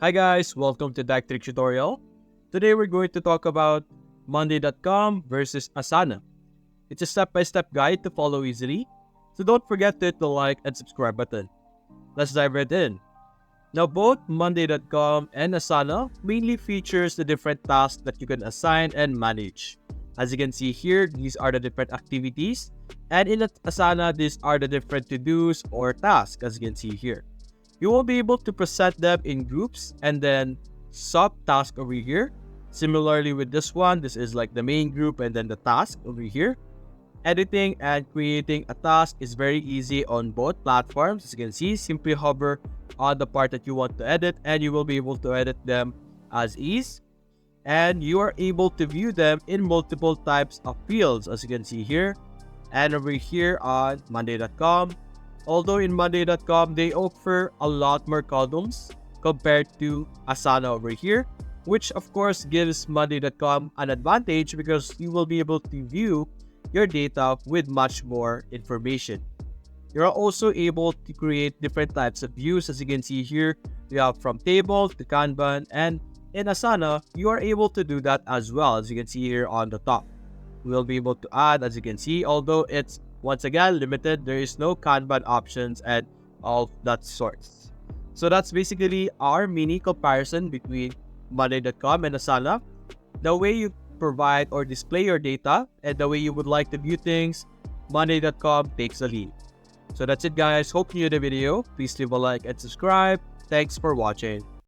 Hi guys, welcome to that trick tutorial. Today we're going to talk about Monday.com versus Asana. It's a step-by-step guide to follow easily, so don't forget to hit the like and subscribe button. Let's dive right in. Now both Monday.com and Asana mainly features the different tasks that you can assign and manage. As you can see here, these are the different activities, and in Asana, these are the different to-dos or tasks as you can see here. You will be able to present them in groups and then sub-task over here. Similarly with this one, this is like the main group and then the task over here. Editing and creating a task is very easy on both platforms. As you can see, simply hover on the part that you want to edit and you will be able to edit them as is. And you are able to view them in multiple types of fields as you can see here. And over here on Monday.com, although in Monday.com, they offer a lot more columns compared to Asana over here, which of course gives Monday.com an advantage because you will be able to view your data with much more information. You're also able to create different types of views. As you can see here, we have from table to Kanban, and in Asana, you are able to do that as well. As you can see here on the top, we'll be able to add, as you can see, although it's once again limited, there is no Kanban options and all that sorts. So that's basically our mini comparison between Monday.com and Asana. The way you provide or display your data and the way you would like to view things, Monday.com takes the lead. So that's it guys, hope you enjoyed the video. Please leave a like and subscribe. Thanks for watching.